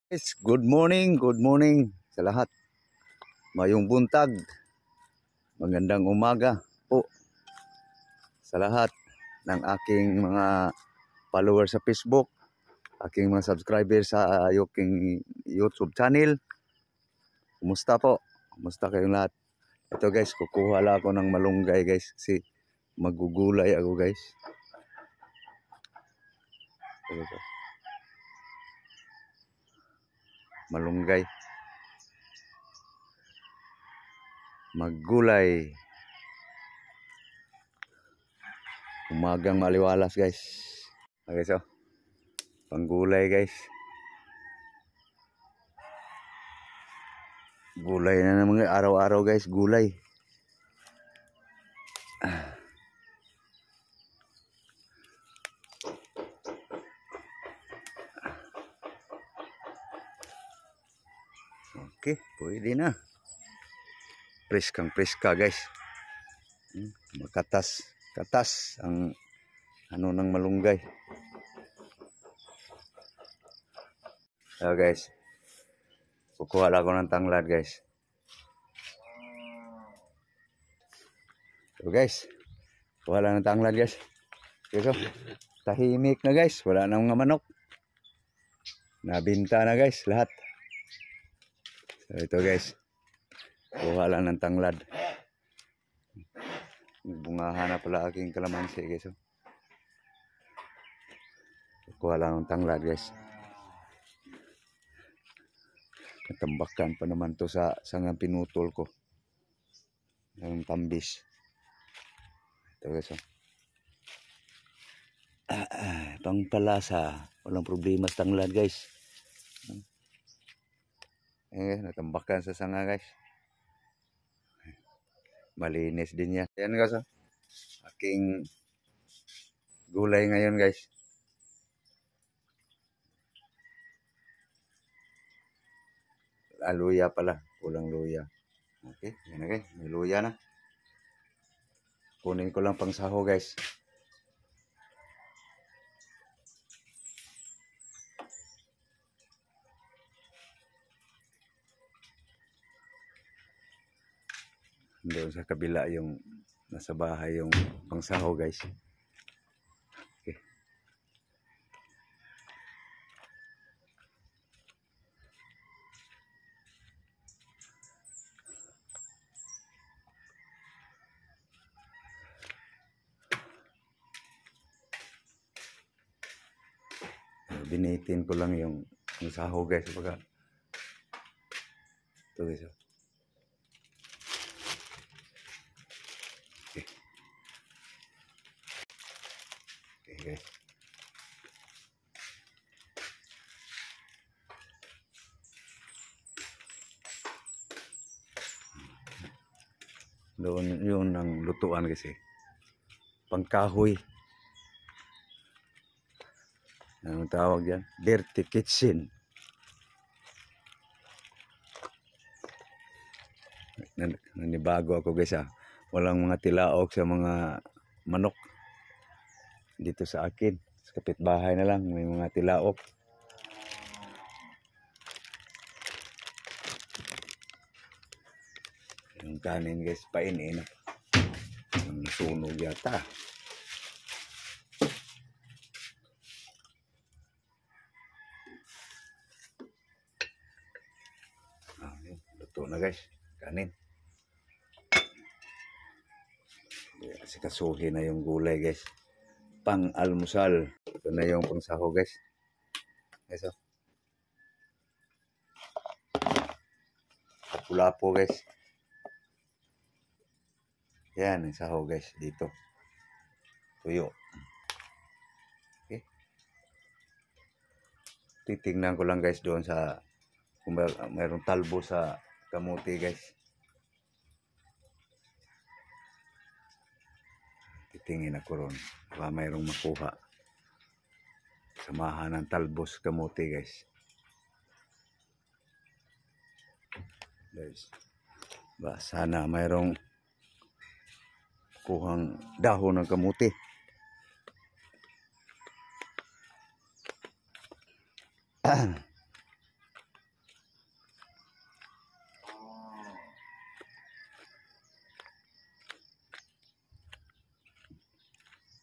Guys, good morning sa lahat. Mayong buntag, magandang umaga po sa lahat ng aking mga followers sa Facebook, aking mga subscribers sa aking YouTube channel. Kumusta po? Kumusta kayong lahat? Ito guys, kukuha lang ako ng malunggay guys kasi magugulay ako guys. Ito. Malunggay. Maggulay. Umagang maliwalas guys. Okay, so panggulay guys. Gulay na naman araw-araw guys, gulay. Okay, pwede na. Preska guys. Katas ang ano ng malunggay. So guys, kukuha lang ako ng tanglad guys. So guys, kuha lang ng tanglad guys. Okay, so tahimik na guys, wala na mga manok. Nabinta na guys lahat. So ito guys, kuha lang ng tanglad. Bungahan na pala aking kalamansi guys. So, kuha lang ng tanglad guys. Natambakan pa naman to sa sangang pinutol ko. Yung tambis. Ito guys. So. Pangpalasa. Walang problema sa tanglad guys. Natambakan sa sanga guys. Malinis din yan. Ayan guys. So. Aking gulay ngayon guys. Luya pala. Kulang luya. Okay. Yan na guys. May luya na. Kunin ko lang pang saho guys. Doon sa kabila yung nasa bahay yung pangsaho guys. Okay. Binitin ko lang yung saho guys. Pagka ito guys. Okay. Okay guys. Doon yun ang lutuan kasi. Pangkahoy. Anong tawag yan? Dirty kitchen. Nanibago ako guys. Walang mga tilaok sa mga manok. Dito sa akin. Sa kapitbahay na lang. May mga tilaok. Yung kanin guys. Painin. Ang sunog yata. Luto na guys. Kanin. Sikasuhin na yung gulay guys. Pang almusal. Ito na yung pangsaho guys. Guys oh. Lapu-lapu guys. Yan ang saho guys dito. Tuyo. Okay. Titingnan ko lang guys doon sa kung mayroong talbo sa kamuti guys. Titingin ako ron. Baka mayroong makuha. Samahan ng talbos kamuti guys. Guys. Ba, sana mayroong kuhang dahon ng kamuti.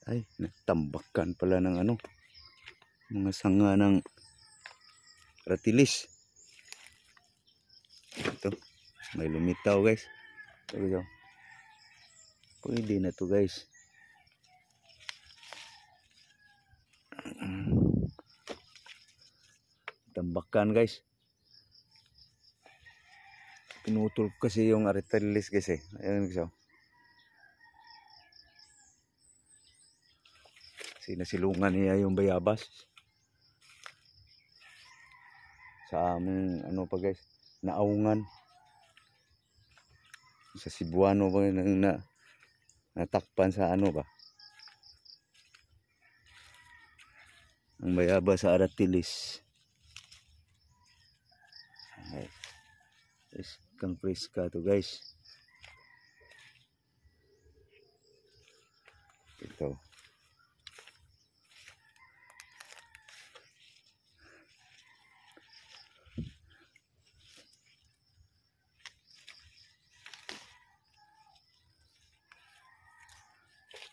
Ay, nagtambakan pala ng ano, mga sanga ng ratilis. Ito, may lumitaw guys. Ito, pwede na to guys. Tambakan guys. Pinutol ko kasi yung ratilis guys eh. Ayun guys. Sinasilungan niya yung bayabas. Sa aming ano pa guys, naawungan. Sa Cebuano ba natakpan sa ano ba? Ang bayabas sa aratilis. Ay, kang preska to guys. Ito.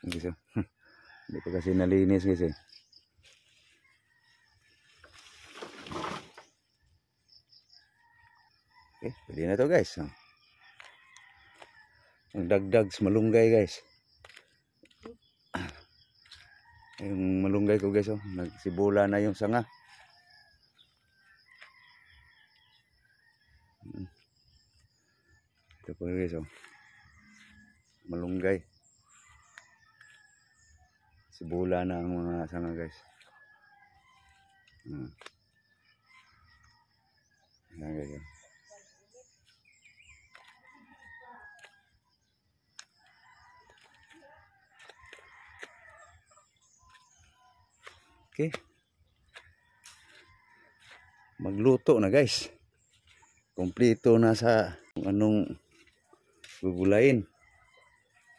Guys, hindi pa kasi nalinis guys eh. Okay, pwede na to guys. Ang dagdag sa malunggay guys. Yung malunggay ko guys, nagsibula na yung sanga. Ito po guys, malunggay. Sibula na ang mga sanga guys. Ayan guys. Okay. Magluto na guys. Kompleto na sa anong gugulain.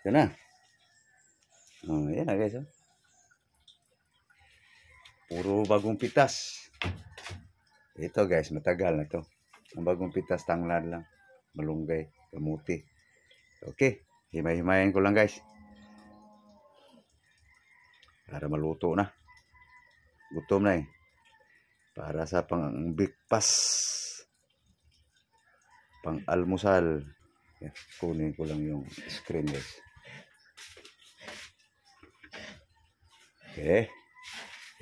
Yan na. Oh, yan na guys. Puro bagong pitas. Ito guys, matagal na to. Ang bagong pitas, tanglad lang. Malunggay, kamuti. Okay, himay-himayin ko lang guys. Para maluto na. Gutom na eh. Para sa pang-breakfast. Pang-almusal. Kunin ko lang yung screen guys. Okay.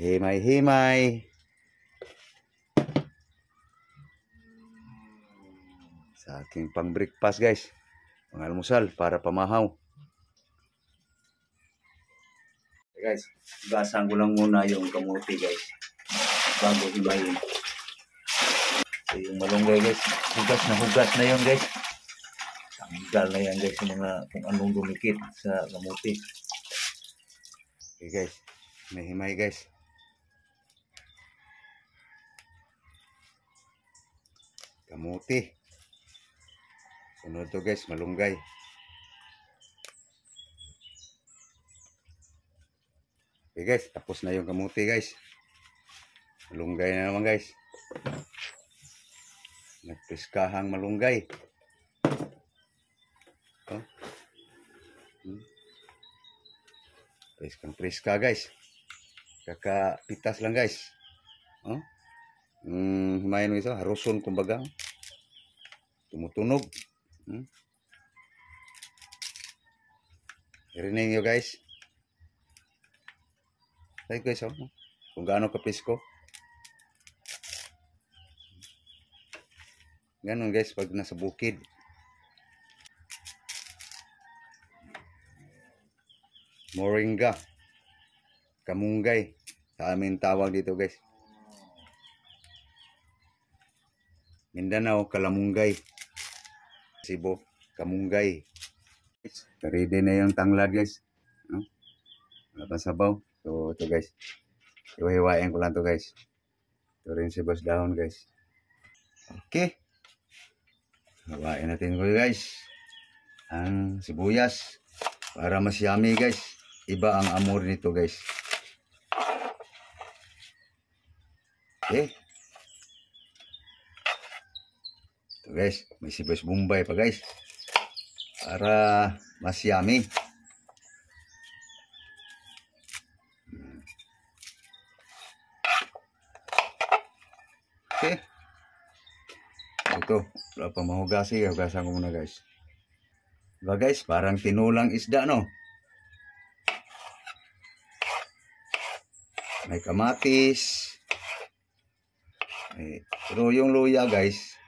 Himay-himay. Sa aking pang-breakfast guys. Pang-almusal para pamahaw. Okay, guys, gasan ko lang muna yung kamuti guys. Bago himayin. So, yung malunggay guys. Hugas na yun guys. Tanggal na yan guys. Yung mga kung anong dumikit sa kamuti. Okay guys. May himay guys. Kamuti. Sunod to guys, malunggay. Okay guys, tapos na yung kamuti guys. Malunggay na naman guys. Nagpiskahang malunggay. Oh. Priska guys. Kakapitas lang guys. Oh. Himayin mo ito, haruson kumbaga. Tumutunog. Rinig nyo guys. Say guys, kung gaano kapisko. Ganon guys, pag nasa bukid. Moringa. Kamunggay. Sa amin tawag dito guys. Mindanao, kalamunggay. Cebu, kamunggay. Ready na yung tanglad guys. Wala pa sabaw. So ito guys. Iwahiwain ko lang to guys. Ito rin sibas dahon guys. Okay. Hawain natin ko guys. Ang sibuyas. Para mas yummy guys. Iba ang amor nito guys. Okay. Ito guys. May sibuyas Bombay pa guys. Para mas yummy. Ito, wala pa mahugasi. Hugasan ko muna guys. Diba guys, parang tinulang isda, no? May kamatis. Pero yung luya guys,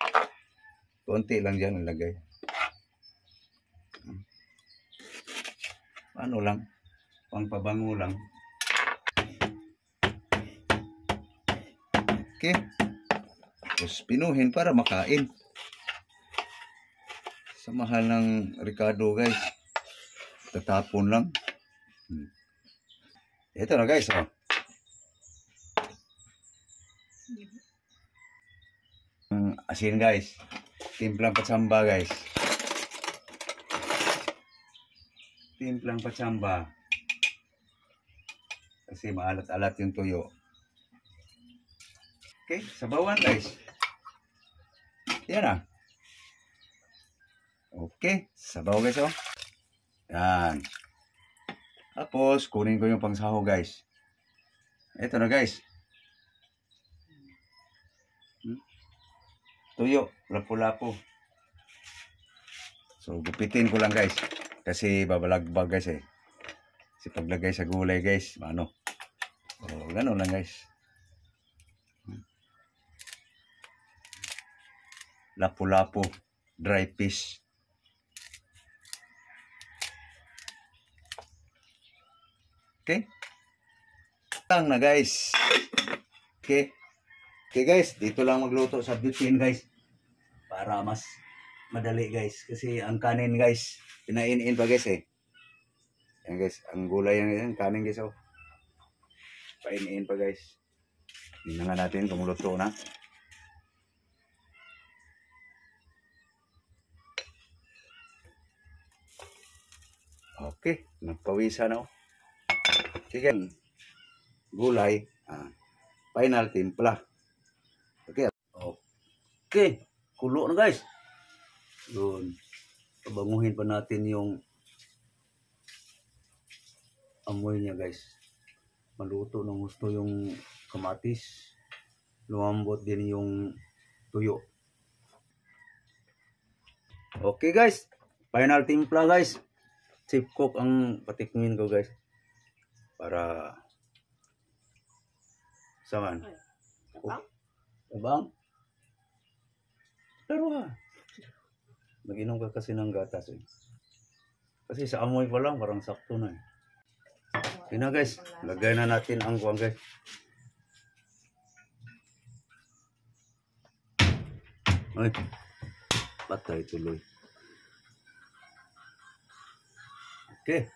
konti lang dyan nilagay. Ano lang, pangpabango lang. Okay. Tapos pinuhin para makain. Sa mahal ng Ricardo guys. Tatapon lang. Ito na guys, oh. Asin guys. Timplang patsamba guys. Timplang patsamba. Kasi maalat-alat yung tuyo. Okay, sabawan guys. Yan na. Okay, sabaw guys, oh. Yan. Tapos, kunin ko yung pangsaho guys. Ito na guys. Tuyo, lapu-lapu. So, gupitin ko lang guys. Kasi babalagbag guys eh. Kasi paglagay sa gulay guys, ano. So, gano'n lang guys. Lapu-lapu, dry fish. Okay? Tang na guys. Okay? Okay guys, dito lang magluto sa butane guys. Para mas madali guys. Kasi ang kanin guys, pinainin pa guys eh. Yan guys, ang gulay yan, kanin guys oh. Painin pa guys. Tingnan nga natin kung luto na. Okay, nagpawisa na oh. Sige, gulay, final timpla. Okay. Okay. Kulo na guys. Yun. Pabanguhin pa natin yung amoy niya guys. Maluto ng gusto yung kamatis. Lumambot din yung tuyo. Okay guys. Final timpla guys. Chef cook ang patikmin ko guys. Para saan? Tabang? Pero mag-inom ka kasi ng gatas eh. Kasi sa amoy pa lang parang sakto na eh. Yun na guys, lagay na natin ang kuwang guys. Ay, patay tuloy. Okay.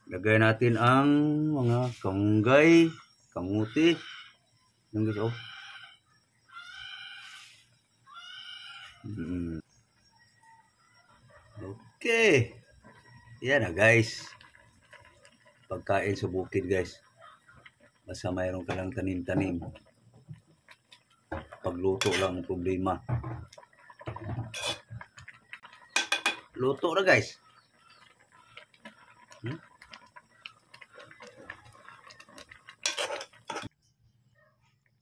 Lagay natin ang mga kanggay, kamuti. Yung guys, oh. Okay. Yan na guys. Pagkain sa bukid guys. Basta mayroon ka lang tanim-tanim. Pagluto lang ang problema. Luto na guys.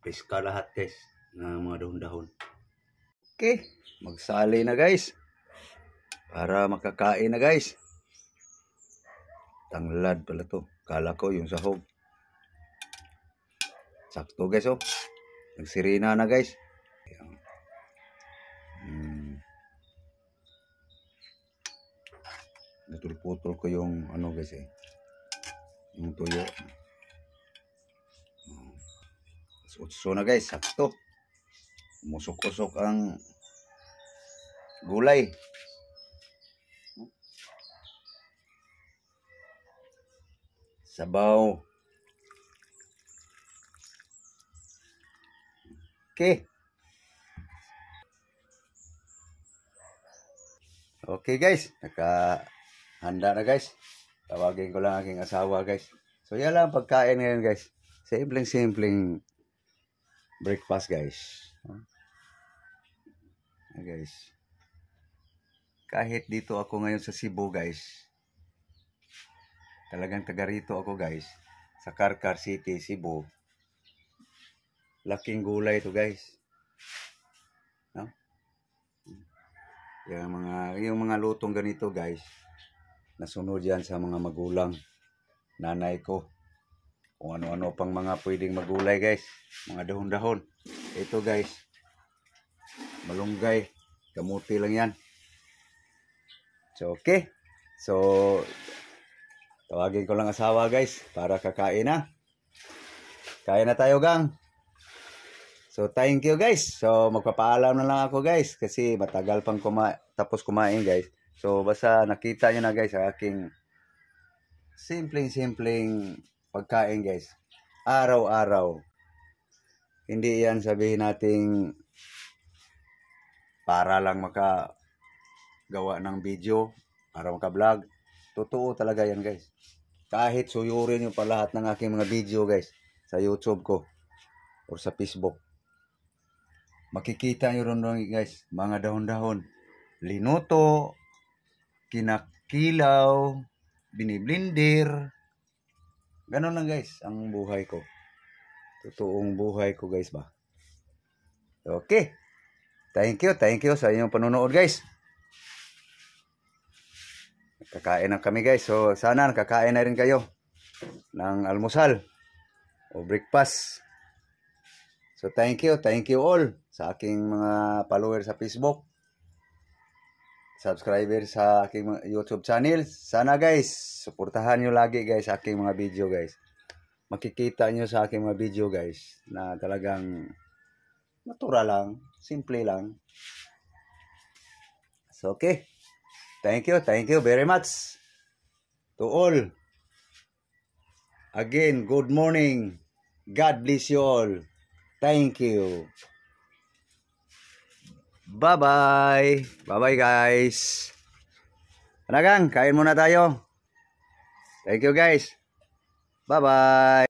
Piska lahat guys ng mga dahon-dahon. Okay, magsali na guys. Para makakain na guys. Tanglad pala to. Kala ko yung sahog. Sakto guys oh. Nagsirina na guys. Natulputol ko yung ano guys eh. Yung tuyo. So na guys, sakto. Musok-usok ang gulay. Sabaw. Okay. Okay guys, nakahanda na guys. Tawagin ko lang aking asawa guys. So yan lang pagkain ngayon guys. Simpleng breakfast guys. Guys. Kahit dito ako ngayon sa Cebu guys. Talagang taga rito ako guys. Sa Carcar City, Cebu. Laking gulay to guys. Yung mga lutong ganito guys, nasunod yan sa mga magulang, nanay ko. Kung ano-ano pang mga pwedeng magulay guys, mga dahon-dahon. Ito guys, malunggay, kamuti lang yan. So okay, so tawagin ko lang asawa guys para kakain na. Kain na tayo gang. So thank you guys. So magpapaalam na lang ako guys kasi matagal pang tapos kumain guys. So basta nakita nyo na guys sa aking simpleng pagkain guys. Araw-araw. Hindi yan sabihin nating para lang makagawa ng video, para maka-vlog. Totoo talaga yan guys. Kahit suyurin nyo pa lahat ng aking mga video guys sa YouTube ko o sa Facebook. Makikita nyo rin guys, mga dahon-dahon. Linuto, kinakilaw, biniblender. Ganon lang guys ang buhay ko. Totoong buhay ko guys ba. Okay. Thank you sa inyong panonood guys. Kakain na kami guys. So sana nakakain na rin kayo ng almusal o breakfast. So thank you all sa aking mga followers sa Facebook, subscribers sa aking YouTube channel. Sana guys, suportahan nyo lagi guys sa aking mga video guys. Makikita nyo sa aking mga video guys na talagang natural lang, simple lang. So okay, thank you very much to all. Again, good morning. God bless you all. Thank you. Bye-bye. Bye-bye guys. Anagang, kain muna tayo. Thank you guys. Bye-bye.